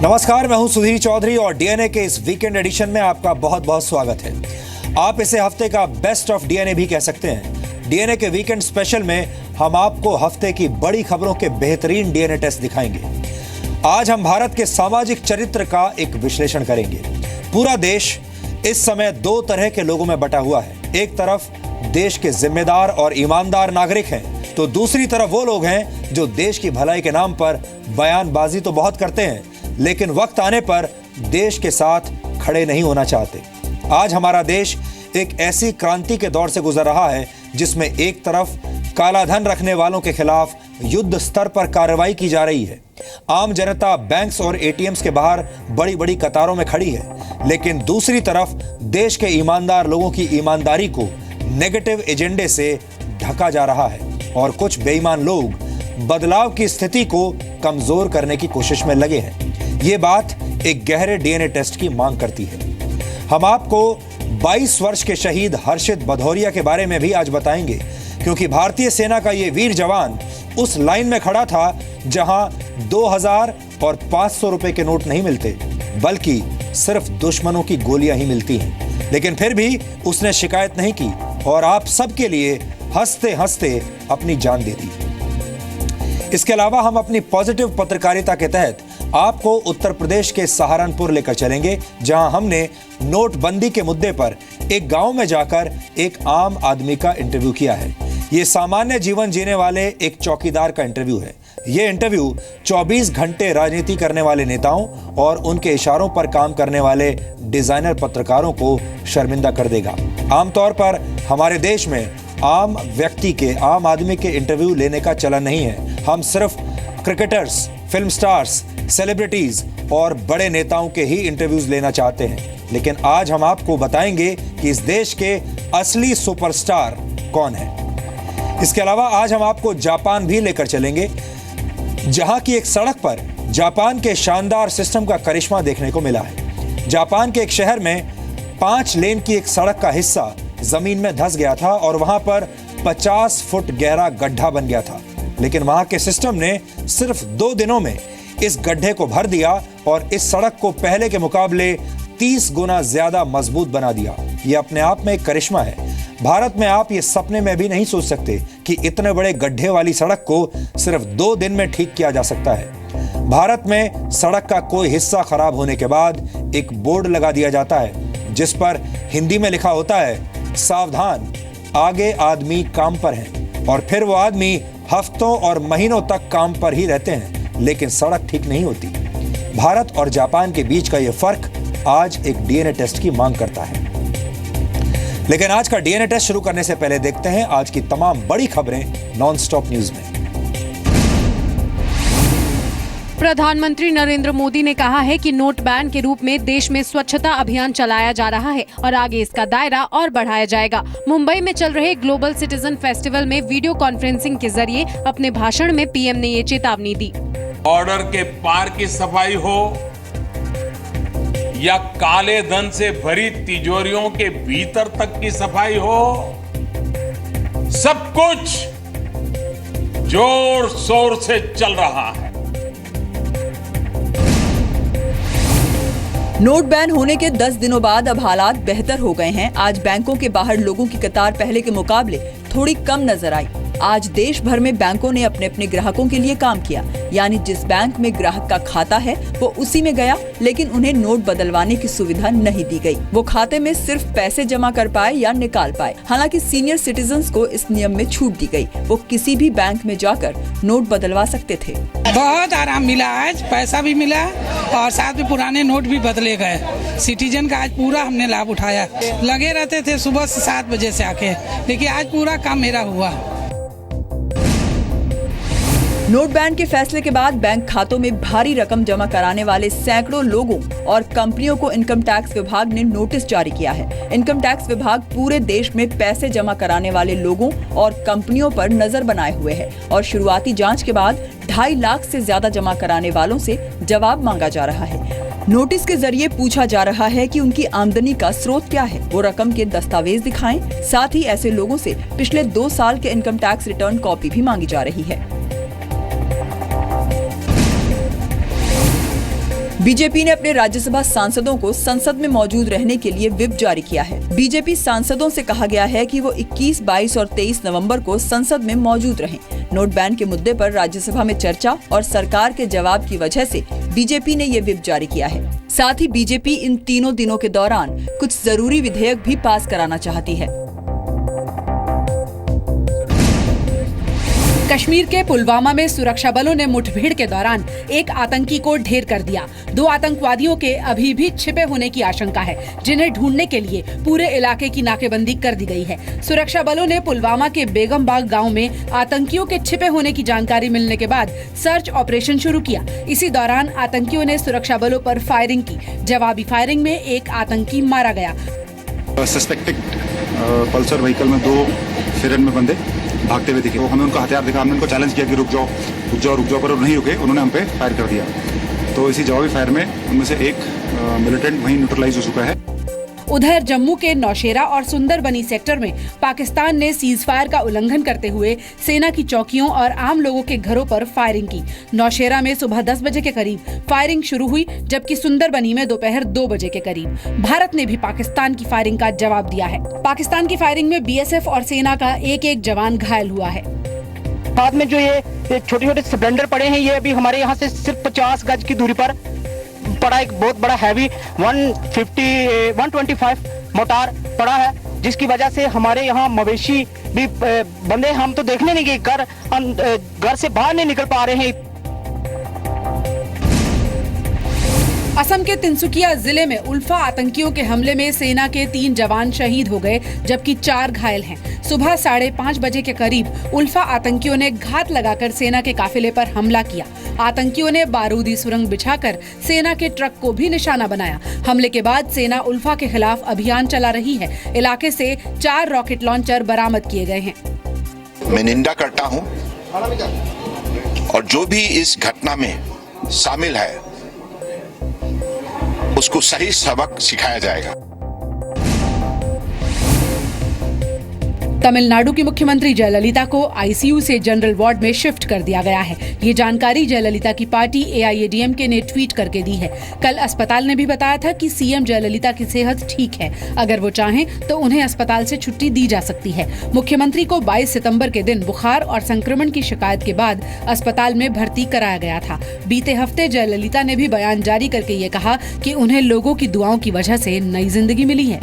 नमस्कार, मैं हूं सुधीर चौधरी और डीएनए के इस वीकेंड एडिशन में आपका बहुत बहुत स्वागत है। आप इसे हफ्ते का बेस्ट ऑफ डीएनए भी कह सकते हैं। डीएनए के वीकेंड स्पेशल में हम आपको हफ्ते की बड़ी खबरों के बेहतरीन डीएनए टेस्ट दिखाएंगे। आज हम भारत के सामाजिक चरित्र का एक विश्लेषण करेंगे। पूरा देश इस समय दो तरह के लोगों में बटा हुआ है। एक तरफ देश के जिम्मेदार और ईमानदार नागरिक हैं, तो दूसरी तरफ वो लोग हैं जो देश की भलाई के नाम पर बयानबाजी तो बहुत करते हैं, लेकिन वक्त आने पर देश के साथ खड़े नहीं होना चाहते। आज हमारा देश एक ऐसी क्रांति के दौर से गुजर रहा है जिसमें एक तरफ काला धन रखने वालों के खिलाफ युद्ध स्तर पर कार्रवाई की जा रही है। आम जनता बैंक्स और एटीएम्स के बाहर बड़ी बड़ी कतारों में खड़ी है, लेकिन दूसरी तरफ देश के ईमानदार लोगों की ईमानदारी को नेगेटिव एजेंडे से ढका जा रहा है और कुछ बेईमान लोग बदलाव की स्थिति को कमजोर करने की कोशिश में लगे हैं। ये बात एक गहरे डीएनए टेस्ट की मांग करती है। हम आपको 22 वर्ष के शहीद हर्षित भदौरिया के बारे में भी आज बताएंगे, क्योंकि भारतीय सेना का ये वीर जवान उस लाइन में खड़ा था जहां 2000 और 500 रुपए के नोट नहीं मिलते, बल्कि सिर्फ दुश्मनों की गोलियां ही मिलती हैं। लेकिन फिर भी उसने शिकायत नहीं की और आप सबके लिए हंसते हंसते अपनी जान दे दी। इसके अलावा हम अपनी पॉजिटिव पत्रकारिता के तहत आपको उत्तर प्रदेश के सहारनपुर लेकर चलेंगे, जहां हमने नोटबंदी के मुद्दे पर एक गांव में जाकर एक आम आदमी का इंटरव्यू किया है। ये सामान्य जीवन जीने वाले एक चौकीदार का इंटरव्यू है। ये इंटरव्यू 24 घंटे राजनीति करने वाले नेताओं और उनके इशारों पर काम करने वाले डिजाइनर पत्रकारों को शर्मिंदा कर देगा। आमतौर पर हमारे देश में आम व्यक्ति के, आम आदमी के इंटरव्यू लेने का चलन नहीं है। हम सिर्फ क्रिकेटर्स, फिल्म स्टार्स, सेलिब्रिटीज और बड़े नेताओं के ही इंटरव्यूज लेना चाहते हैं। लेकिन आज हम आपको बताएंगे कि इस देश के असली सुपरस्टार कौन है। इसके अलावा आज हम आपको जापान भी लेकर चलेंगे, जहां की एक सड़क पर जापान के शानदार सिस्टम का करिश्मा देखने को मिला है। जापान के एक शहर में 5 लेन की एक सड़क का हिस्सा जमीन में धंस गया था और वहां पर 50 फुट गहरा गड्ढा बन गया था, लेकिन वहां के सिस्टम ने सिर्फ 2 दिनों में इस गड्ढे को भर दिया और इस सड़क को पहले के मुकाबले 30 गुना ज्यादा मजबूत बना दिया। यह अपने आप में एक करिश्मा है। भारत में आप ये सपने में भी नहीं सोच सकते कि इतने बड़े गड्ढे वाली सड़क को सिर्फ 2 दिन में ठीक किया जा सकता है। भारत में सड़क का कोई हिस्सा खराब होने के बाद एक बोर्ड लगा दिया जाता है, जिस पर हिंदी में लिखा होता है, सावधान, आगे आदमी काम पर है। और फिर वो आदमी हफ्तों और महीनों तक काम पर ही रहते हैं, लेकिन सड़क ठीक नहीं होती। भारत और जापान के बीच का यह फर्क आज एक डीएनए टेस्ट की मांग करता है। लेकिन आज का डीएनए टेस्ट शुरू करने से पहले देखते हैं आज की तमाम बड़ी खबरें नॉन-स्टॉप न्यूज में। प्रधानमंत्री नरेंद्र मोदी ने कहा है कि नोट बैन के रूप में देश में स्वच्छता अभियान चलाया जा रहा है और आगे इसका दायरा और बढ़ाया जाएगा। मुंबई में चल रहे ग्लोबल सिटीजन फेस्टिवल में वीडियो कॉन्फ्रेंसिंग के जरिए अपने भाषण में पीएम ने ये चेतावनी दी। बॉर्डर के पार की सफाई हो या काले धन से भरी तिजोरियों के भीतर तक की सफाई हो, सब कुछ जोर शोर से चल रहा है। नोट बैन होने के 10 दिनों बाद अब हालात बेहतर हो गए हैं। आज बैंकों के बाहर लोगों की कतार पहले के मुकाबले थोड़ी कम नजर आई। आज देश भर में बैंकों ने अपने अपने ग्राहकों के लिए काम किया, यानी जिस बैंक में ग्राहक का खाता है वो उसी में गया, लेकिन उन्हें नोट बदलवाने की सुविधा नहीं दी गई। वो खाते में सिर्फ पैसे जमा कर पाए या निकाल पाए। हालांकि सीनियर सिटीजन्स को इस नियम में छूट दी गई। वो किसी भी बैंक में जाकर नोट बदलवा सकते थे। बहुत आराम मिला, आज पैसा भी मिला और साथ में पुराने नोट भी बदले गए। सिटीजन का आज पूरा हमने लाभ उठाया। लगे रहते थे सुबह से 7 बजे से आके, लेकिन आज पूरा काम मेरा हुआ। नोट बैन के फैसले के बाद बैंक खातों में भारी रकम जमा कराने वाले सैकड़ों लोगों और कंपनियों को इनकम टैक्स विभाग ने नोटिस जारी किया है। इनकम टैक्स विभाग पूरे देश में पैसे जमा कराने वाले लोगों और कंपनियों पर नजर बनाए हुए है और शुरुआती जांच के बाद 2.5 लाख से ज्यादा जमा कराने वालों से जवाब मांगा जा रहा है। नोटिस के जरिए पूछा जा रहा है कि उनकी आमदनी का स्रोत क्या है, वो रकम के दस्तावेज दिखाएं। साथ ही ऐसे लोगों से पिछले 2 साल के इनकम टैक्स रिटर्न कॉपी भी मांगी जा रही है। बीजेपी ने अपने राज्यसभा सांसदों को संसद में मौजूद रहने के लिए व्हिप जारी किया है। बीजेपी सांसदों से कहा गया है कि वो 21, 22 और 23 नवंबर को संसद में मौजूद रहें। नोट बैन के मुद्दे पर राज्यसभा में चर्चा और सरकार के जवाब की वजह से बीजेपी ने ये व्हिप जारी किया है। साथ ही बीजेपी इन तीनों दिनों के दौरान कुछ जरूरी विधेयक भी पास कराना चाहती है। कश्मीर के पुलवामा में सुरक्षा बलों ने मुठभेड़ के दौरान एक आतंकी को ढेर कर दिया। 2 आतंकवादियों के अभी भी छिपे होने की आशंका है, जिन्हें ढूंढने के लिए पूरे इलाके की नाकेबंदी कर दी गई है। सुरक्षा बलों ने पुलवामा के बेगम बाग गांव में आतंकियों के छिपे होने की जानकारी मिलने के बाद सर्च ऑपरेशन शुरू किया। इसी दौरान आतंकियों ने सुरक्षा बलों पर फायरिंग की। जवाबी फायरिंग में एक आतंकी मारा गया। सस्पेक्टेड पल्सर व्हीकल में 2 फिरन में बंदे भागते हुए दिखे। तो हमें उनका हथियार दिखा, हमने उनको चैलेंज किया कि रुक जाओ, पर वो नहीं रुके। उन्होंने हम पे फायर कर दिया। तो इसी जवाबी फायर में उनमें से एक मिलिटेंट वहीं न्यूट्रलाइज हो चुका है। उधर जम्मू के नौशेरा और सुंदरबनी सेक्टर में पाकिस्तान ने सीज फायर का उल्लंघन करते हुए सेना की चौकियों और आम लोगों के घरों पर फायरिंग की। नौशेरा में सुबह 10 बजे के करीब फायरिंग शुरू हुई, जबकि सुंदरबनी में दोपहर 2 बजे के करीब। भारत ने भी पाकिस्तान की फायरिंग का जवाब दिया है। पाकिस्तान की फायरिंग में बीएसएफ और सेना का एक जवान घायल हुआ है। बाद में जो ये छोटे छोटे स्प्लेंडर पड़े हैं, ये अभी हमारे यहाँ से सिर्फ 50 गज की दूरी पर पड़ा एक बहुत बड़ा हैवी 125 मोटार पड़ा है, जिसकी वजह से हमारे यहाँ मवेशी भी बंदे हम तो देखने नहीं गए, घर से बाहर नहीं निकल पा रहे हैं। असम के तिनसुकिया जिले में उल्फा आतंकियों के हमले में सेना के 3 जवान शहीद हो गए, जबकि 4 घायल हैं। सुबह 5:30 बजे के करीब उल्फा आतंकियों ने घात लगाकर सेना के काफिले पर हमला किया। आतंकियों ने बारूदी सुरंग बिछाकर सेना के ट्रक को भी निशाना बनाया। हमले के बाद सेना उल्फा के खिलाफ अभियान चला रही है। इलाके से 4 रॉकेट लॉन्चर बरामद किए गए हैं। मैं निंदा करता हूं और जो भी इस घटना में शामिल है उसको सही सबक सिखाया जाएगा। तमिलनाडु की मुख्यमंत्री जयललिता को आईसीयू से जनरल वार्ड में शिफ्ट कर दिया गया है। ये जानकारी जयललिता की पार्टी एआईएडीएमके ने ट्वीट करके दी है। कल अस्पताल ने भी बताया था कि सीएम जयललिता की सेहत ठीक है, अगर वो चाहें तो उन्हें अस्पताल से छुट्टी दी जा सकती है। मुख्यमंत्री को 22 सितंबर के दिन बुखार और संक्रमण की शिकायत के बाद अस्पताल में भर्ती कराया गया था। बीते हफ्ते जयललिता ने भी बयान जारी करके ये कहा कि उन्हें लोगों की दुआओं की वजह से नई जिंदगी मिली है।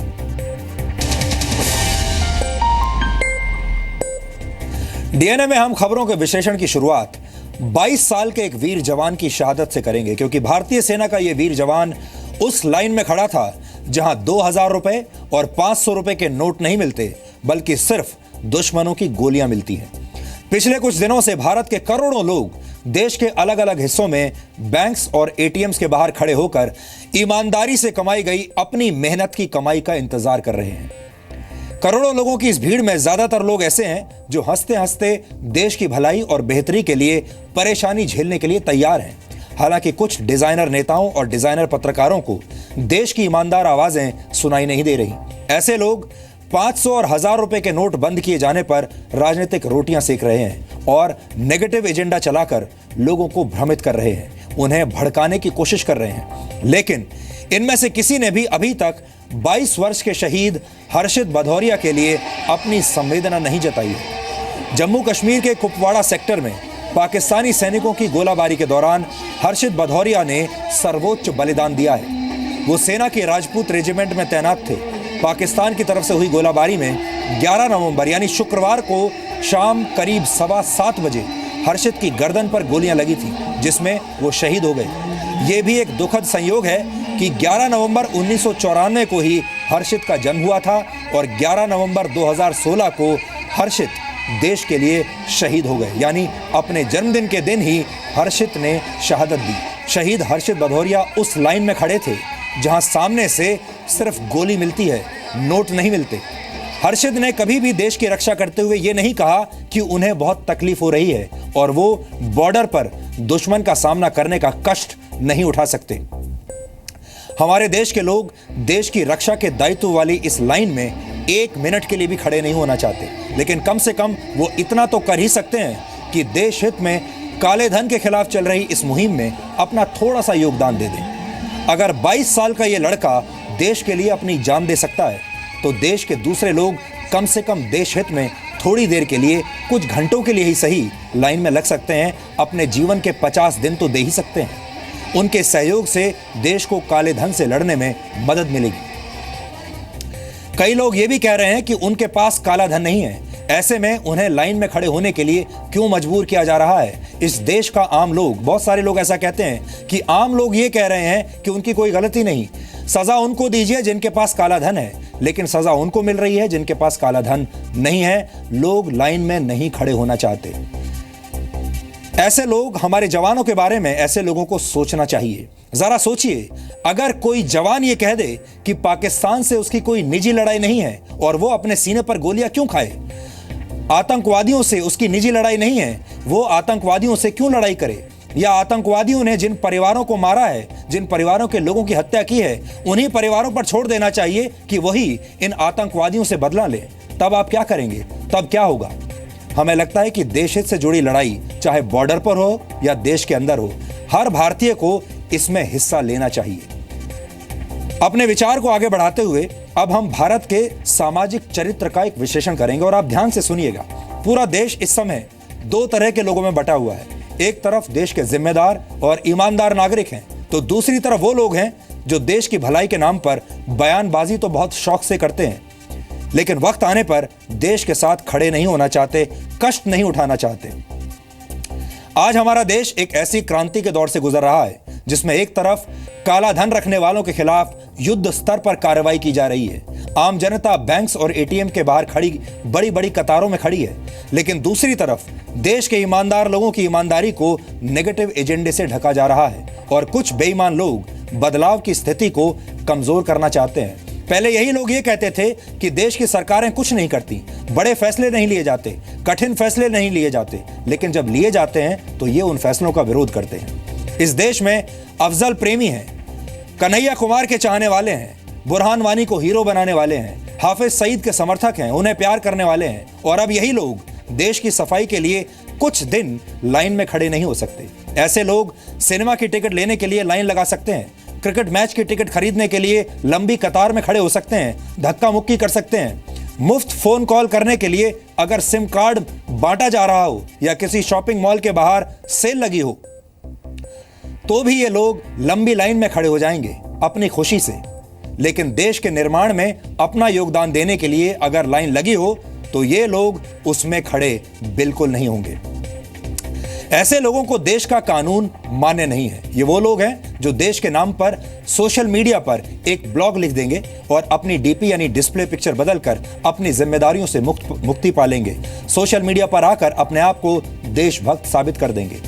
डीएनए में हम खबरों के विश्लेषण की शुरुआत 22 साल के एक वीर जवान की शहादत से करेंगे, क्योंकि भारतीय सेना का यह वीर जवान उस लाइन में खड़ा था जहां 2000 रुपए और 500 रुपए के नोट नहीं मिलते, बल्कि सिर्फ दुश्मनों की गोलियां मिलती हैं। पिछले कुछ दिनों से भारत के करोड़ों लोग देश के अलग अलग हिस्सों में बैंक्स और एटीएम्स के बाहर खड़े होकर ईमानदारी से कमाई गई अपनी मेहनत की कमाई का इंतजार कर रहे हैं। करोड़ों लोगों की इस भीड़ में ज्यादातर लोग ऐसे हैं जो हंसते हंसते देश की भलाई और बेहतरी के लिए परेशानी झेलने के लिए तैयार हैं। हालांकि कुछ डिजाइनर नेताओं और डिजाइनर पत्रकारों को देश की ईमानदार आवाजें सुनाई नहीं दे रही। ऐसे लोग 500 और 1000 रुपए के नोट बंद किए जाने पर राजनीतिक रोटियां सेक रहे हैं और नेगेटिव एजेंडा चलाकर लोगों को भ्रमित कर रहे हैं, उन्हें भड़काने की कोशिश कर रहे हैं। लेकिन इनमें से किसी ने भी अभी तक 22 वर्ष के शहीद हर्षित भदौरिया के लिए अपनी संवेदना नहीं जताई है। जम्मू कश्मीर के कुपवाड़ा सेक्टर में पाकिस्तानी सैनिकों की गोलाबारी के दौरान हर्षित भदौरिया ने सर्वोच्च बलिदान दिया है। वो सेना के राजपूत रेजिमेंट में तैनात थे। पाकिस्तान की तरफ से हुई गोलाबारी में 11 नवंबर यानी शुक्रवार को शाम करीब 7:15 बजे हर्षित की गर्दन पर गोलियां लगी थी, जिसमें वो शहीद हो गए। ये भी एक दुखद संयोग है कि 11 नवंबर 1994 को ही हर्षित का जन्म हुआ था और 11 नवंबर 2016 को हर्षित देश के लिए शहीद हो गए, यानी अपने जन्मदिन के दिन ही हर्षित ने शहादत दी। शहीद हर्षित भदौरिया उस लाइन में खड़े थे जहां सामने से सिर्फ गोली मिलती है, नोट नहीं मिलते। हर्षित ने कभी भी देश की रक्षा करते हुए ये नहीं कहा कि उन्हें बहुत तकलीफ हो रही है और वो बॉर्डर पर दुश्मन का सामना करने का कष्ट नहीं उठा सकते। हमारे देश के लोग देश की रक्षा के दायित्व वाली इस लाइन में 1 मिनट के लिए भी खड़े नहीं होना चाहते, लेकिन कम से कम वो इतना तो कर ही सकते हैं कि देश हित में काले धन के खिलाफ चल रही इस मुहिम में अपना थोड़ा सा योगदान दे दें। अगर 22 साल का ये लड़का देश के लिए अपनी जान दे सकता है तो देश के दूसरे लोग कम से कम देश हित में थोड़ी देर के लिए, कुछ घंटों के लिए ही सही, लाइन में लग सकते हैं। अपने जीवन के 50 दिन तो दे ही सकते हैं। उनके सहयोग से देश को काले धन से लड़ने में मदद मिलेगी। कई लोग ये भी कह रहे हैं कि उनके पास काला धन नहीं है, ऐसे में उन्हें लाइन में खड़े होने के लिए क्यों मजबूर किया जा रहा है। इस देश का आम लोग, बहुत सारे लोग ऐसा कहते हैं कि आम लोग ये कह रहे हैं कि उनकी कोई गलती नहीं, सजा उनको दीजिए जिनके पास काला धन है, लेकिन सजा उनको मिल रही है जिनके पास काला धन नहीं है। लोग लाइन में नहीं खड़े होना चाहते। ऐसे लोग, हमारे जवानों के बारे में ऐसे लोगों को सोचना चाहिए। जरा सोचिए, अगर कोई जवान ये कह दे कि पाकिस्तान से उसकी कोई निजी लड़ाई नहीं है और वो अपने सीने पर गोलियां क्यों खाए, आतंकवादियों से उसकी निजी लड़ाई नहीं है, वो आतंकवादियों से क्यों लड़ाई करे, या आतंकवादियों ने जिन परिवारों को मारा है, जिन परिवारों के लोगों की हत्या की है, उन्हीं परिवारों पर छोड़ देना चाहिए कि वही इन आतंकवादियों से बदला ले। तब आप क्या करेंगे? तब क्या होगा? हमें लगता है कि देश हित से जुड़ी लड़ाई चाहे बॉर्डर पर हो या देश के अंदर हो, हर भारतीय को इसमें हिस्सा लेना चाहिए। अपने विचार को आगे बढ़ाते हुए अब हम भारत के सामाजिक चरित्र का एक विश्लेषण करेंगे और आप ध्यान से सुनिएगा। पूरा देश इस समय दो तरह के लोगों में बटा हुआ है। एक तरफ देश के जिम्मेदार और ईमानदार नागरिक हैं, तो दूसरी तरफ वो लोग हैं जो देश की भलाई के नाम पर बयानबाजी तो बहुत शौक से करते हैं, लेकिन वक्त आने पर देश के साथ खड़े नहीं होना चाहते, कष्ट नहीं उठाना चाहते। आज हमारा देश एक ऐसी क्रांति के दौर से गुजर रहा है जिसमें एक तरफ काला धन रखने वालों के खिलाफ युद्ध स्तर पर कार्रवाई की जा रही है। आम जनता बैंक्स और एटीएम के बाहर खड़ी बड़ी बड़ी कतारों में खड़ी है, लेकिन दूसरी तरफ देश के ईमानदार लोगों की ईमानदारी को नेगेटिव एजेंडे से ढका जा रहा है और कुछ बेईमान लोग बदलाव की स्थिति को कमजोर करना चाहते हैं। पहले यही लोग ये कहते थे कि देश की सरकारें कुछ नहीं करती, बड़े फैसले नहीं लिए जाते, कठिन फैसले नहीं लिए जाते, लेकिन जब लिए जाते हैं तो ये उन फैसलों का विरोध करते हैं। इस देश में अफजल प्रेमी हैं, कन्हैया कुमार के चाहने वाले हैं, बुरहान वानी को हीरो बनाने वाले हैं, हाफिज सईद के समर्थक हैं, उन्हें प्यार करने वाले हैं, और अब यही लोग देश की सफाई के लिए कुछ दिन लाइन में खड़े नहीं हो सकते। ऐसे लोग सिनेमा की टिकट लेने के लिए लाइन लगा सकते हैं, क्रिकेट मैच की टिकट खरीदने के लिए लंबी कतार में खड़े हो सकते हैं, धक्का मुक्की कर सकते हैं, मुफ्त फोन कॉल करने के लिए अगर सिम कार्ड बांटा जा रहा हो या किसी शॉपिंग मॉल के बाहर सेल लगी हो तो भी ये लोग लंबी लाइन में खड़े हो जाएंगे अपनी खुशी से। लेकिन देश के निर्माण में अपना योगदान देने के लिए अगर लाइन लगी हो तो ये लोग उसमें खड़े बिल्कुल नहीं होंगे। ऐसे लोगों को देश का कानून मान्य नहीं है। ये वो लोग हैं जो देश के नाम पर सोशल मीडिया पर एक ब्लॉग लिख देंगे और अपनी डीपी यानी डिस्प्ले पिक्चर बदलकर अपनी जिम्मेदारियों से मुक्ति पा लेंगे। सोशल मीडिया पर आकर अपने आप को देशभक्त साबित कर देंगे।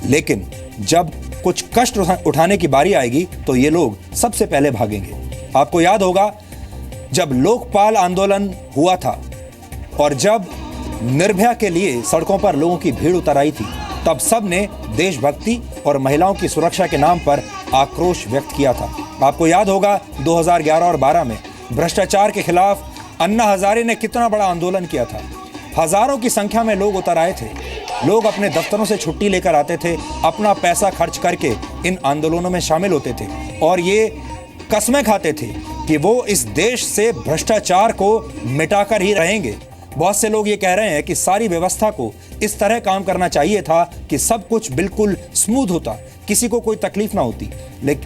लेकिन जब कुछ कष्ट उठाने की बारी आएगी तो ये लोग सबसे पहले भागेंगे। आपको याद होगा जब लोकपाल आंदोलन हुआ था और जब निर्भया के लिए सड़कों पर लोगों की भीड़ उतर आई थी, तब सब ने देशभक्ति और महिलाओं की सुरक्षा के नाम पर आक्रोश व्यक्त किया था। आपको याद होगा 2011 और 12 में भ्रष्टाचार के खिलाफ अन्ना हजारे ने कितना बड़ा आंदोलन किया था। हजारों की संख्या में लोग उतर आए थे। लोग अपने दफ्तरों से छुट्टी लेकर आते थे, अपना पैसा खर्च करके इन आंदोलनों में शामिल होते थे और ये कस्में खाते थे कि वो इस देश से भ्रष्टाचार को मिटाकर ही रहेंगे। बहुत से लोग ये कह रहे हैं कि सारी व्यवस्था को इस तरह काम करना चाहिए था कि सब कुछ बिल्कुल स्मूथ होता, किसी को कोई तकलीफ ना होती।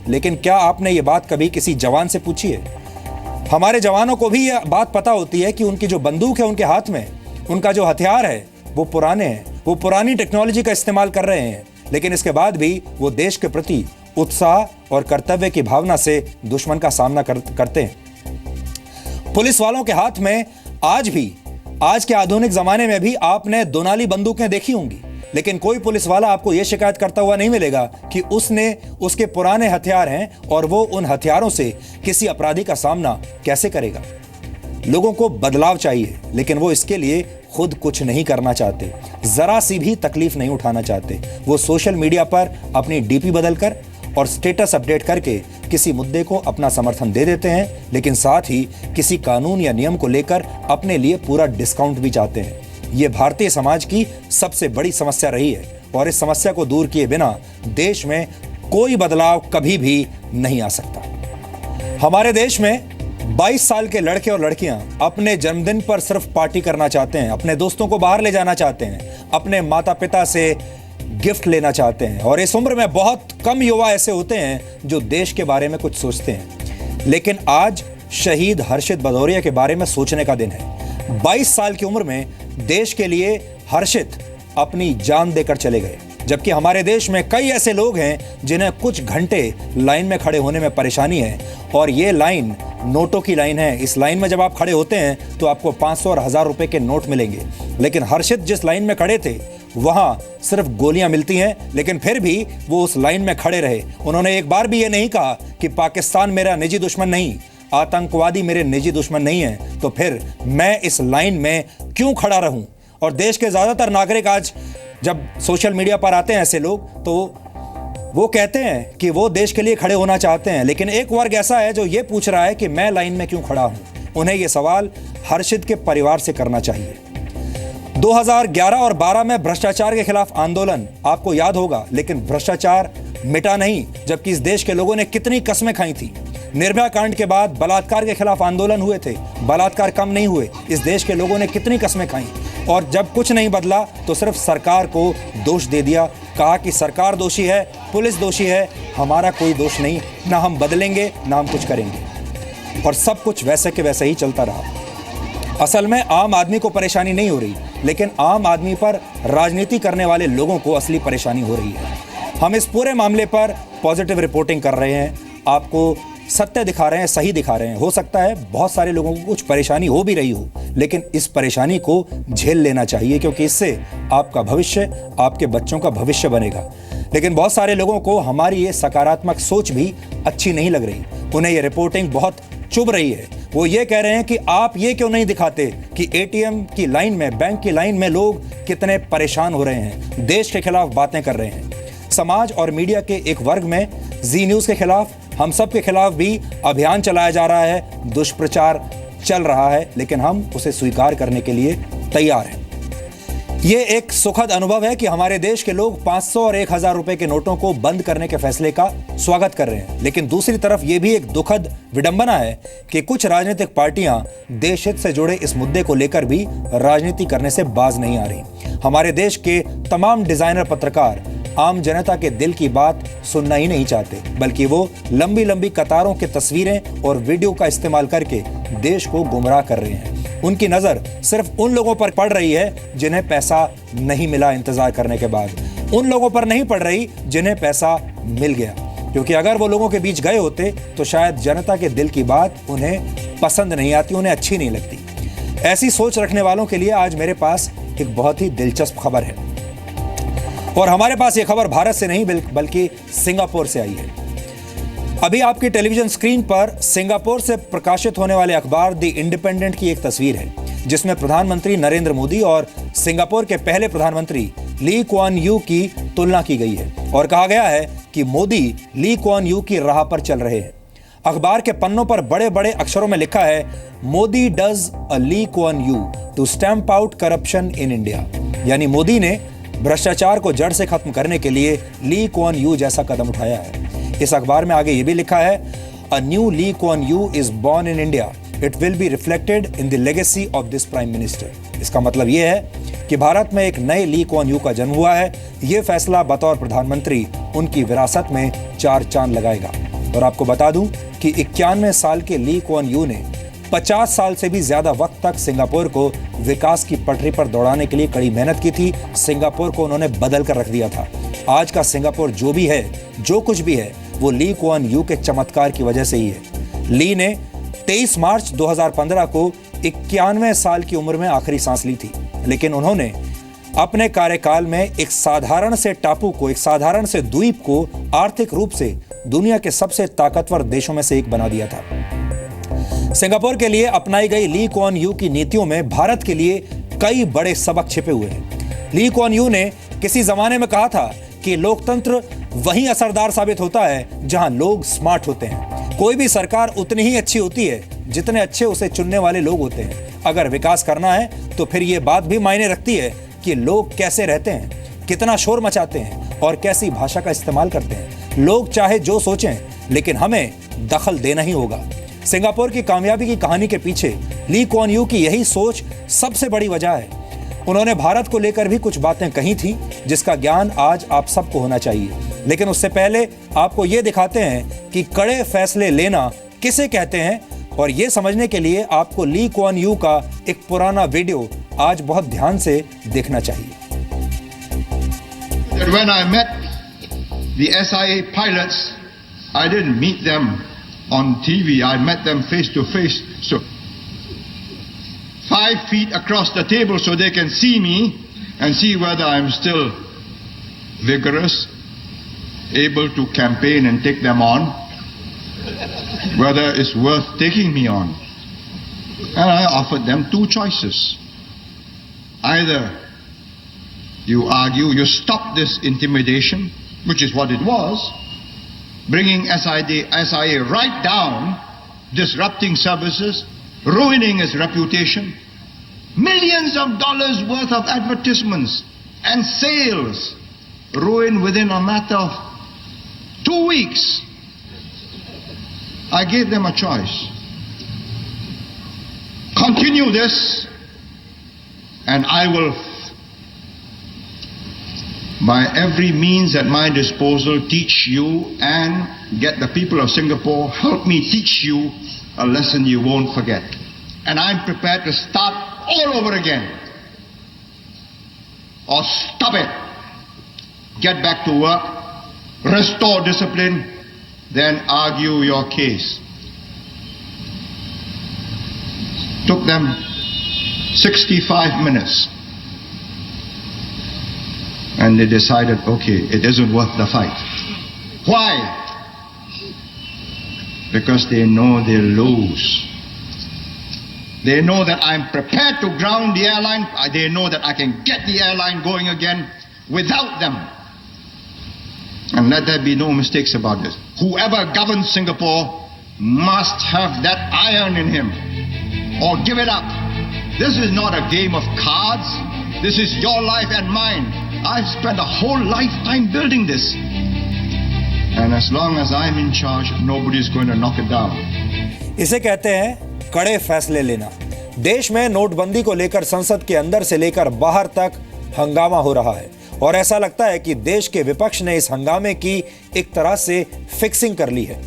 लेकिन क्या आपने ये बात कभी किसी जवान से पूछी है? हमारे जवानों को भी ये बात पता होती है कि उनकी जो बंदूक है उनके हाथ में, उनका जो हथियार है वो पुराने हैं, वो पुरानी टेक्नोलॉजी का इस्तेमाल कर रहे हैं, लेकिन इसके बाद भी वो देश के प्रति उत्साह और कर्तव्य की भावना से दुश्मन का सामना करते हैं। पुलिस वालों के हाथ में आज के आधुनिक जमाने में भी आपने दोनाली बंदूकें देखी होंगी, लेकिन कोई पुलिस वाला आपको यह शिकायत करता हुआ नहीं मिलेगा कि उसके पुराने हथियार हैं और वो उन हथियारों से किसी अपराधी का सामना कैसे करेगा। लोगों को बदलाव चाहिए, लेकिन वो इसके लिए खुद कुछ नहीं करना चाहते, जरा सी भी तकलीफ नहीं उठाना चाहते। वो सोशल मीडिया पर अपनी डीपी बदलकर और स्टेटस अपडेट करके किसी मुद्दे को अपना समर्थन दे देते हैं, लेकिन साथ ही किसी कानून या नियम को लेकर अपने लिए पूरा डिस्काउंट भी चाहते हैं। ये भारतीय समाज की सबसे बड़ी समस्या रही है और इस समस्या को दूर किए बिना देश में कोई बदलाव कभी भी नहीं आ सकता। हमारे देश में 22 साल के लड़के और लड़कियां अपने जन्मदिन पर सिर्फ पार्टी करना चाहते हैं, अपने दोस्तों को बाहर ले जाना चाहते हैं, अपने माता पिता से गिफ्ट लेना चाहते हैं। और इस उम्र में बहुत कम युवा ऐसे होते हैं जो देश के बारे में कुछ सोचते हैं। लेकिन आज शहीद हर्षित भदौरिया के बारे में सोचने का दिन है। 22 साल की उम्र में देश के लिए हर्षित अपनी जान देकर चले गए, जबकि हमारे देश में कई ऐसे लोग हैं जिन्हें कुछ घंटे लाइन में खड़े होने में परेशानी है। और ये लाइन नोटों की लाइन है। इस लाइन में जब आप खड़े होते हैं तो आपको 500 और 1000 रुपए के नोट मिलेंगे। लेकिन हर्षित जिस लाइन में खड़े थे वहां सिर्फ गोलियां मिलती हैं, लेकिन फिर भी वो उस लाइन में खड़े रहे। उन्होंने एक बार भी ये नहीं कहा कि पाकिस्तान मेरा निजी दुश्मन नहीं, आतंकवादी मेरे निजी दुश्मन नहीं है, तो फिर मैं इस लाइन में क्यों खड़ा रहूं। और देश के ज्यादातर नागरिक आज जब सोशल मीडिया पर आते हैं ऐसे लोग, तो वो कहते हैं कि वो देश के लिए खड़े होना चाहते हैं, लेकिन एक वर्ग ऐसा है जो ये पूछ रहा है कि मैं लाइन में क्यों खड़ा हूं। उन्हें ये सवाल हर्षित के परिवार से करना चाहिए। 2011 और 12 में भ्रष्टाचार के खिलाफ आंदोलन आपको याद होगा, लेकिन भ्रष्टाचार मिटा नहीं, जबकि इस देश के लोगों ने कितनी कस्में खाई थी। निर्भया कांड के बाद बलात्कार के खिलाफ आंदोलन हुए थे, बलात्कार कम नहीं हुए। इस देश के लोगों ने कितनी कस्में खाई, और जब कुछ नहीं बदला तो सिर्फ सरकार को दोष दे दिया, कहा कि सरकार दोषी है, पुलिस दोषी है, हमारा कोई दोष नहीं, ना हम बदलेंगे ना हम कुछ करेंगे। और सब कुछ वैसे के वैसे ही चलता रहा। असल में आम आदमी को परेशानी नहीं हो रही, लेकिन आम आदमी पर राजनीति करने वाले लोगों को असली परेशानी हो रही है। हम इस पूरे मामले पर पॉजिटिव रिपोर्टिंग कर रहे हैं, आपको सत्य दिखा रहे हैं, सही दिखा रहे हैं। हो सकता है बहुत सारे लोगों को कुछ परेशानी हो भी रही हो, लेकिन इस परेशानी को झेल लेना चाहिए, क्योंकि इससे आपका भविष्य, आपके बच्चों का भविष्य बनेगा। लेकिन बहुत सारे लोगों को हमारी ये सकारात्मक सोच भी अच्छी नहीं लग रही। उन्हें ये रिपोर्टिंग बहुत चुभ रही है। वो ये कह रहे हैं कि आप ये क्यों नहीं दिखाते कि एटीएम की लाइन में, बैंक की लाइन में लोग कितने परेशान हो रहे हैं, देश के खिलाफ बातें कर रहे हैं। समाज और मीडिया के एक वर्ग में जी न्यूज़ के खिलाफ, हम सब के खिलाफ भी अभियान चलाया जा रहा है, दुष्प्रचार चल रहा है, लेकिन हम उसे स्वीकार करने के लिए तैयार हैं। ये एक सुखद अनुभव है कि हमारे देश के लोग 500 और 1000 रुपए के नोटों को बंद करने के फैसले का स्वागत कर रहे हैं। लेकिन दूसरी तरफ ये भी एक दुखद विडंबना है कि कुछ राजनीतिक पार्टियां देश हित से जुड़े इस मुद्दे को लेकर भी राजनीति करने से बाज नहीं आ रही। हमारे देश के तमाम डिजाइनर पत्रकार आम जनता के दिल की बात सुनना ही नहीं चाहते, बल्कि वो लंबी लंबी कतारों की तस्वीरें और वीडियो का इस्तेमाल करके देश को गुमराह कर रहे हैं। उनकी नजर सिर्फ उन लोगों पर पड़ रही है जिन्हें पैसा नहीं मिला इंतजार करने के बाद, उन लोगों पर नहीं पड़ रही जिन्हें पैसा मिल गया। क्योंकि अगर वो लोगों के बीच गए होते तो शायद जनता के दिल की बात उन्हें पसंद नहीं आती, उन्हें अच्छी नहीं लगती। ऐसी सोच रखने वालों के लिए आज मेरे पास एक बहुत ही दिलचस्प खबर है, और हमारे पास ये खबर भारत से नहीं बल्कि सिंगापुर से आई है। अभी आपकी टेलीविजन स्क्रीन पर सिंगापुर से प्रकाशित होने वाले अखबार द इंडिपेंडेंट की एक तस्वीर है, जिसमें प्रधानमंत्री नरेंद्र मोदी और सिंगापुर के पहले प्रधानमंत्री ली कुआन यू की तुलना की गई है और कहा गया है कि मोदी ली कुआन यू की राह पर चल रहे हैं। अखबार के पन्नों पर बड़े बड़े अक्षरों में लिखा है, Modi does a Lee Kuan Yew to stamp out corruption in India. यानी मोदी ने भ्रष्टाचार को जड़ से खत्म करने के लिए ली कुआन यू जैसा कदम उठाया है। इस अखबार में आगे ये भी लिखा है, a new Lee Kuan Yew is born in India, it will be reflected in the legacy of this prime minister. इसका मतलब ये है कि भारत में एक नए ली कुआन यू का जन्म हुआ है। ये फैसला बतौर प्रधानमंत्री उनकी विरासत में 4 चांद लगाएगा। और आपको बता दूं कि 91 साल के ली कुआन यू ने 50 साल से भी ज्यादा वक्त तक सिंगापुर को विकास की पटरी पर दौड़ाने के लिए कड़ी मेहनत की थी। सिंगापुर को उन्होंने बदल कर रख दिया था। आज का सिंगापुर जो भी है, जो कुछ भी है, वो ली कुआन यू के चमत्कार की वजह से ही है। ली ने 23 मार्च 2015 को 91 साल की उम्र में आखिरी सांस ली थी, लेकिन उन्होंने अपने कार्यकाल में एक साधारण से टापू को, एक साधारण से द्वीप को आर्थिक रूप से दुनिया के सबसे ताकतवर देशों में से एक बना दिया था। सिंगापुर के लिए अपनाई गई ली कुआन यू की नीतियों में भारत के लिए कई बड़े सबक छिपे हुए हैं। ली कुआन यू ने किसी जमाने में कहा था कि लोकतंत्र वहीं असरदार साबित होता है जहां लोग स्मार्ट होते हैं। कोई भी सरकार उतनी ही अच्छी होती है जितने अच्छे उसे चुनने वाले लोग होते हैं। अगर विकास करना है तो फिर यह बात भी मायने रखती है कि लोग कैसे रहते हैं, कितना शोर मचाते हैं और कैसी भाषा का इस्तेमाल करते हैं। लोग चाहे जो सोचें, लेकिन हमें दखल देना ही होगा। सिंगापुर की कामयाबी की कहानी के पीछे ली कुआन यू की यही सोच सबसे बड़ी वजह है। उन्होंने भारत को लेकर भी कुछ बातें कही थी जिसका ज्ञान आज आप सबको होना चाहिए। लेकिन उससे पहले आपको ये दिखाते हैं कि कड़े फैसले लेना किसे कहते हैं, और ये समझने के लिए आपको ली कुआन यू का एक पुराना वीडियो आज बहुत ध्यान से देखना चाहिए। When I met the SIA pilots, I didn't meet them on TV. I met them face to face. So 5 feet across the table so they can see me and see whether I'm still vigorous, able to campaign and take them on, whether it's worth taking me on. And I offered them 2 choices. Either you argue, you stop this intimidation, which is what it was, bringing SIA right down, disrupting services, ruining its reputation, millions of dollars worth of advertisements and sales ruined within a matter of 2 weeks. I gave them a choice. Continue this, and I will, by every means at my disposal, teach you and get the people of Singapore, help me teach you a lesson you won't forget. And I'm prepared to start all over again. Or stop it. Get back to work. Restore discipline. Then argue your case. Took them 65 minutes. And they decided, okay, it isn't worth the fight. Why? Because they know they'll lose. They know that I'm prepared to ground the airline. They know that I can get the airline going again without them. And let there be no mistakes about this. Whoever governs Singapore must have that iron in him, or give it up. This is not a game of cards. This is your life and mine. I've spent a whole lifetime building this. And as long as I'm in charge, nobody's going to knock it down. इसे कहते हैं कड़े फैसले लेना। देश में नोटबंदी को लेकर संसद के अंदर से लेकर बाहर तक हंगामा हो रहा है, और ऐसा लगता है कि देश के विपक्ष ने इस हंगामे की एक तरह से फिक्सिंग कर ली है।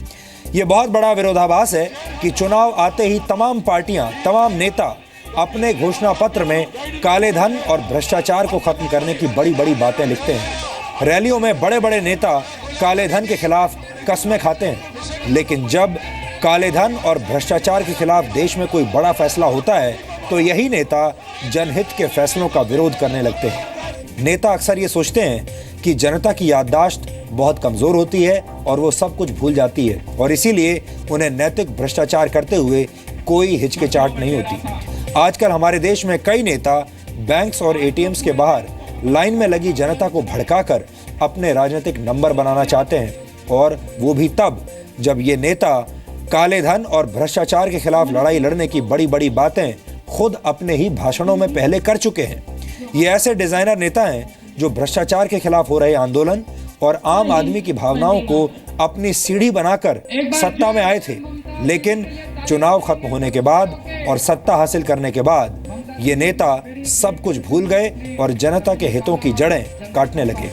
यह बहुत बड़ा विरोधाभास है कि चुनाव आते ही तमाम पार्टियां, तमाम नेता अपने घोषणा पत्र में काले धन और भ्रष्टाचार को खत्म करने की बड़ी बड़ी बातें लिखते हैं। रैलियों में बड़े बड़े नेता काले धन के खिलाफ कस्में खाते हैं, लेकिन जब काले धन और भ्रष्टाचार के खिलाफ देश में कोई बड़ा फैसला होता है तो यही नेता जनहित के फैसलों का विरोध करने लगते हैं। नेता अक्सर ये सोचते हैं कि जनता की याददाश्त बहुत कमजोर होती है और वो सब कुछ भूल जाती है, और इसीलिए उन्हें नैतिक भ्रष्टाचार करते हुए कोई हिचकिचाहट नहीं होती। आजकल हमारे देश में कई नेता बैंक्स और एटीएम्स के बाहर लाइन में लगी जनता को भड़काकर अपने राजनीतिक नंबर बनाना चाहते हैं, और वो भी तब जब ये नेता काले धन और भ्रष्टाचार के खिलाफ लड़ाई लड़ने की बड़ी बड़ी बातें खुद अपने ही भाषणों में पहले कर चुके हैं। ये ऐसे डिजाइनर नेता हैं जो भ्रष्टाचार के खिलाफ हो रहे आंदोलन और आम आदमी की भावनाओं को अपनी सीढ़ी बनाकर सत्ता में आए थे, लेकिन चुनाव खत्म होने के बाद और सत्ता हासिल करने के बाद ये नेता सब कुछ भूल गए और जनता के हितों की जड़ें काटने लगे।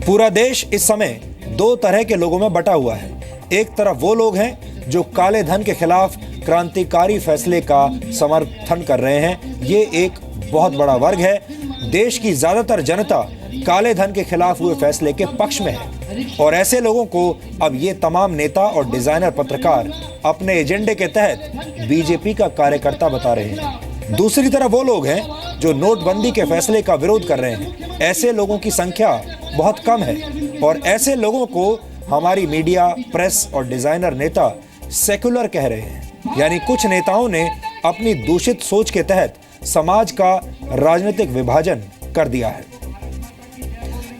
पूरा देश इस समय 2 तरह के लोगों में बटा हुआ है। एक तरफ वो लोग हैं जो काले धन के खिलाफ क्रांतिकारी फैसले का समर्थन कर रहे हैं। ये एक बहुत बड़ा वर्ग है। देश की ज्यादातर जनता काले धन के खिलाफ हुए फैसले के पक्ष में है, और ऐसे लोगों को अब ये तमाम नेता और डिजाइनर पत्रकार अपने एजेंडे के तहत बीजेपी का कार्यकर्ता बता रहे हैं। दूसरी तरफ वो लोग हैं जो नोटबंदी के फैसले का विरोध कर रहे हैं। ऐसे लोगों की संख्या बहुत कम है, और ऐसे लोगों को हमारी मीडिया, प्रेस और डिजाइनर नेता सेक्युलर कह रहे हैं। यानी कुछ नेताओं ने अपनी दूषित सोच के तहत समाज का राजनीतिक विभाजन कर दिया है।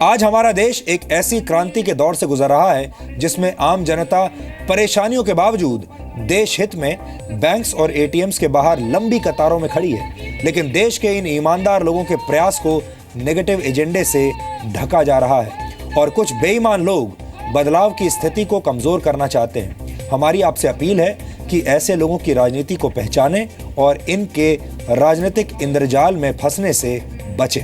आज हमारा देश एक ऐसी क्रांति के दौर से गुजर रहा है जिसमें आम जनता परेशानियों के बावजूद देश हित में बैंक्स और एटीएम्स के बाहर लंबी कतारों में खड़ी है, लेकिन देश के इन ईमानदार लोगों के प्रयास को नेगेटिव एजेंडे से ढका जा रहा है, और कुछ बेईमान लोग बदलाव की स्थिति को कमजोर करना चाहते हैं। हमारी आपसे अपील है कि ऐसे लोगों की राजनीति को पहचानें और इनके राजनीतिक इंद्रजाल में फंसने से बचें।